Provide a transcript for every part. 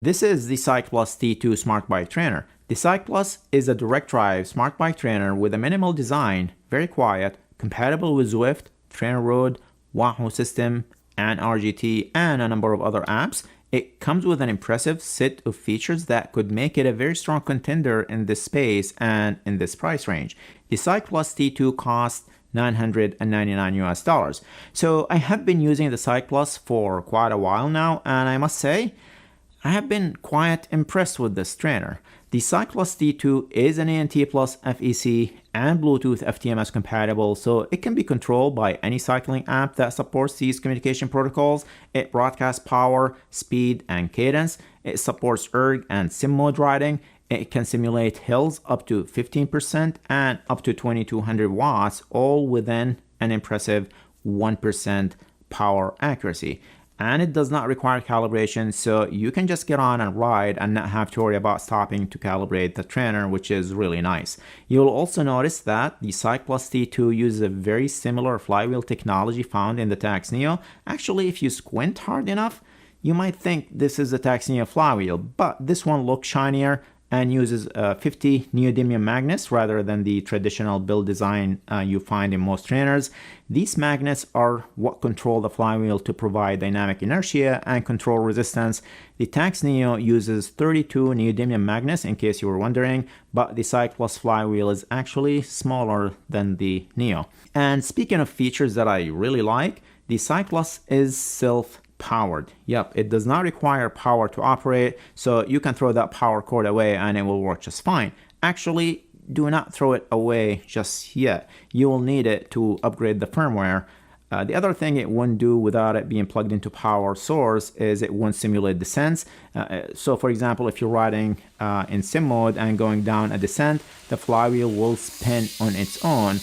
This is the Cycplus T2 Smart Bike Trainer. The Cycplus is a direct drive smart bike trainer with a minimal design, very quiet, compatible with Zwift, Trainer Road, Wahoo system, and RGT, and a number of other apps. It comes with an impressive set of features that could make it a very strong contender in this space and in this price range. The Cycplus T2 costs $999. So I have been using the Cycplus for quite a while now, and I must say, I have been quite impressed with this trainer. The Cycplus T2 is an ANT Plus FEC and Bluetooth FTMS compatible, so it can be controlled by any cycling app that supports these communication protocols. It broadcasts power, speed, and cadence. It supports erg and sim mode riding. It can simulate hills up to 15% and up to 2200 watts, all within an impressive 1% power accuracy. And it does not require calibration, so you can just get on and ride and not have to worry about stopping to calibrate the trainer, which is really nice. You'll also notice that the Cycplus T2 uses a very similar flywheel technology found in the Tacx Neo. Actually, if you squint hard enough, you might think this is the Tacx Neo flywheel, but this one looks shinier and uses 50 neodymium magnets rather than the traditional build design you find in most trainers. These magnets are what control the flywheel to provide dynamic inertia and control resistance. The Tacx Neo uses 32 neodymium magnets, in case you were wondering, but the Cycplus flywheel is actually smaller than the Neo. And speaking of features that I really like, the Cycplus is self-powered. Yep, it does not require power to operate, so you can throw that power cord away and it will work just fine. Actually, do not throw it away just yet. You will need it to upgrade the firmware. The other thing it wouldn't do without it being plugged into power source is it won't simulate descents. So for example, if you're riding in sim mode and going down a descent, the flywheel will spin on its own.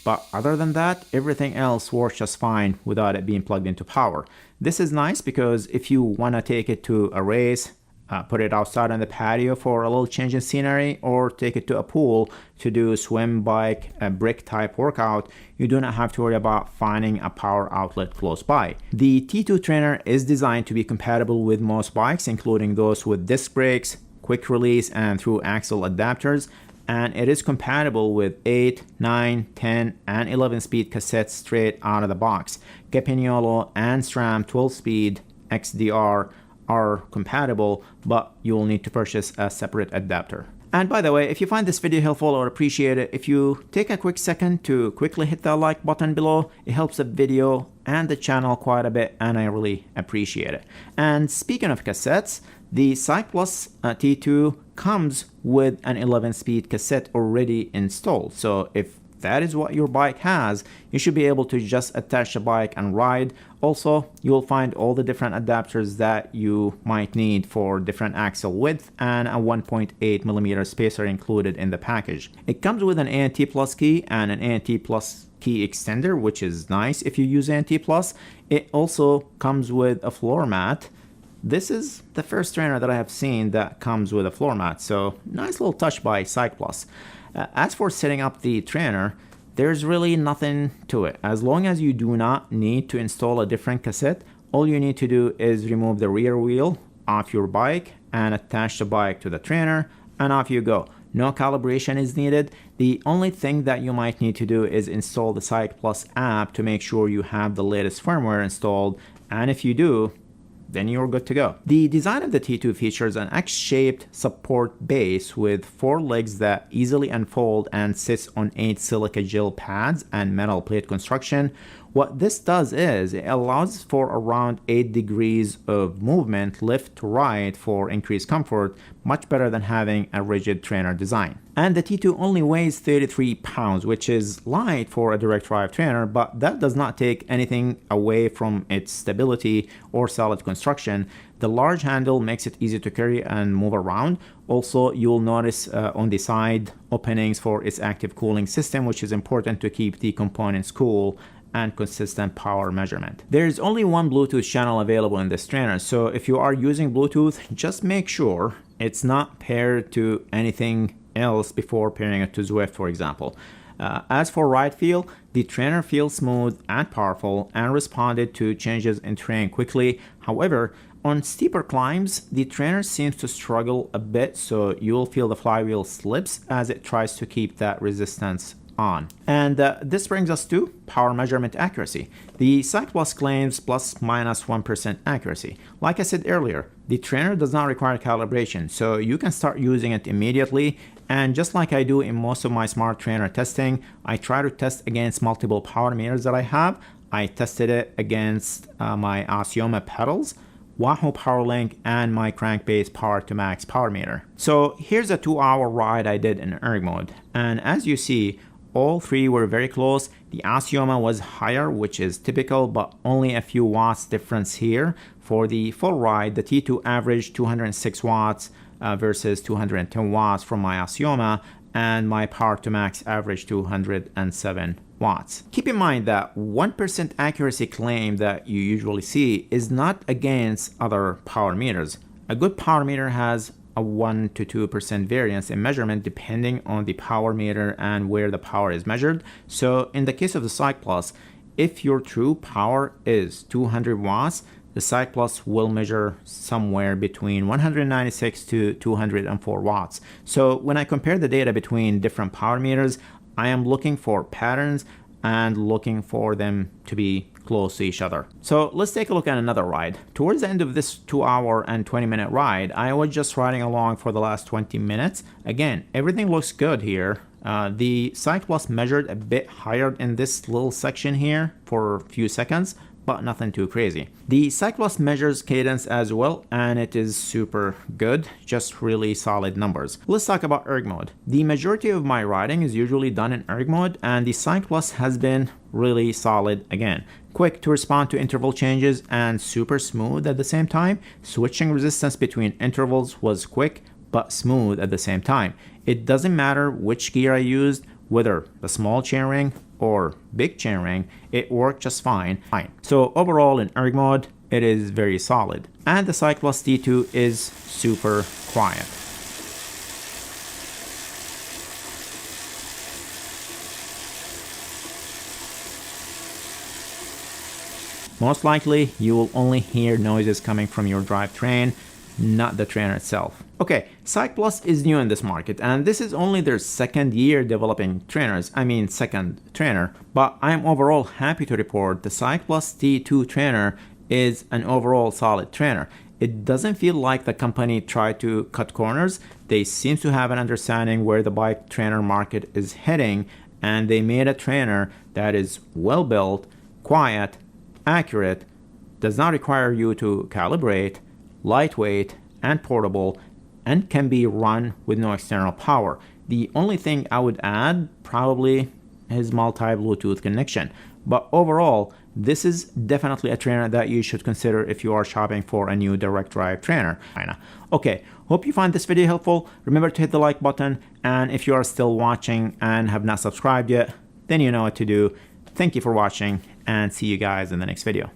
But other than that, everything else works just fine without it being plugged into power. This is nice because if you want to take it to a race, put it outside on the patio for a little change in scenery, or take it to a pool to do swim, bike, a brick type workout, you do not have to worry about finding a power outlet close by. The T2 trainer is designed to be compatible with most bikes, including those with disc brakes, quick release, and through axle adapters. And it is compatible with 8, 9, 10, and 11 speed cassettes straight out of the box. Campagnolo and SRAM 12 speed XDR are compatible, but you will need to purchase a separate adapter. And by the way, if you find this video helpful, I would appreciate it if you take a quick second to quickly hit that like button below. It helps the video and the channel quite a bit, and I really appreciate it. And speaking of cassettes, the Cycplus T2 comes with an 11-speed cassette already installed. So if that is what your bike has, you should be able to just attach the bike and ride. Also, you'll find all the different adapters that you might need for different axle width and a 1.8mm spacer included in the package. It comes with an ANT Plus key and an ANT Plus key extender, which is nice if you use ANT Plus. It also comes with a floor mat. This is the first trainer that I have seen that comes with a floor mat, so nice little touch by Cycplus. As for setting up the trainer, there's really nothing to it. As long as you do not need to install a different cassette, all you need to do is remove the rear wheel off your bike and attach the bike to the trainer, and off you go. No calibration is needed. The only thing that you might need to do is install the Cycplus app to make sure you have the latest firmware installed, and if you do, then you're good to go. The design of the T2 features an X-shaped support base with 4 legs that easily unfold and sits on 8 silica gel pads and metal plate construction. What this does is it allows for around 8 degrees of movement left to right for increased comfort, much better than having a rigid trainer design. And the T2 only weighs 33 pounds, which is light for a direct drive trainer, but that does not take anything away from its stability or solid construction. The large handle makes it easy to carry and move around. Also, you'll notice on the side openings for its active cooling system, which is important to keep the components cool and consistent power measurement. There is only one Bluetooth channel available in this trainer, so if you are using Bluetooth, just make sure it's not paired to anything else before pairing it to Zwift, for example. As for ride feel, the trainer feels smooth and powerful and responded to changes in terrain quickly. However, on steeper climbs, the trainer seems to struggle a bit, so you'll feel the flywheel slips as it tries to keep that resistance on. And this brings us to power measurement accuracy. The Cycplus claims plus minus 1% accuracy. Like I said earlier, the trainer does not require calibration, so you can start using it immediately. And just like I do in most of my smart trainer testing, I try to test against multiple power meters that I have. I tested it against my Assioma pedals, Wahoo PowerLink, and my crankbase power to max power meter. So here's a 2-hour ride I did in erg mode. And as you see, all three were very close. The Assioma was higher, which is typical, but only a few watts difference here. For the full ride, the T2 averaged 206 watts versus 210 watts from my Assioma, and my power to max averaged 207 watts. Keep in mind that 1% accuracy claim that you usually see is not against other power meters. A good power meter has a 1 to 2% variance in measurement depending on the power meter and where the power is measured. So in the case of the Cycplus, if your true power is 200 watts, the Cycplus will measure somewhere between 196 to 204 watts. So when I compare the data between different power meters, I am looking for patterns and looking for them to be close to each other. So let's take a look at another ride. Towards the end of this 2-hour and 20-minute ride, I was just riding along for the last 20 minutes. Again, everything looks good here. The Cycplus measured a bit higher in this little section here for a few seconds, but nothing too crazy. The Cycplus measures cadence as well, and it is super good, just really solid numbers. Let's talk about erg mode. The majority of my riding is usually done in erg mode, and the Cycplus has been really solid again. Quick to respond to interval changes and super smooth at the same time. Switching resistance between intervals was quick, but smooth at the same time. It doesn't matter which gear I used, whether the small chainring or big chainring, it worked just fine. So overall in erg mode, it is very solid. And the Cycplus T2 is super quiet. Most likely, you will only hear noises coming from your drivetrain, not the trainer itself. Okay, Cycplus is new in this market, and this is only their second year developing trainers, second trainer, but I'm overall happy to report the Cycplus T2 trainer is an overall solid trainer. It doesn't feel like the company tried to cut corners. They seem to have an understanding where the bike trainer market is heading, and they made a trainer that is well built, quiet, accurate, does not require you to calibrate, lightweight and portable, and can be run with no external power. The only thing I would add probably is multi-Bluetooth connection. But overall, this is definitely a trainer that you should consider if you are shopping for a new direct drive trainer. Okay, hope you find this video helpful. Remember to hit the like button, and if you are still watching and have not subscribed yet, then you know what to do. Thank you for watching, and see you guys in the next video.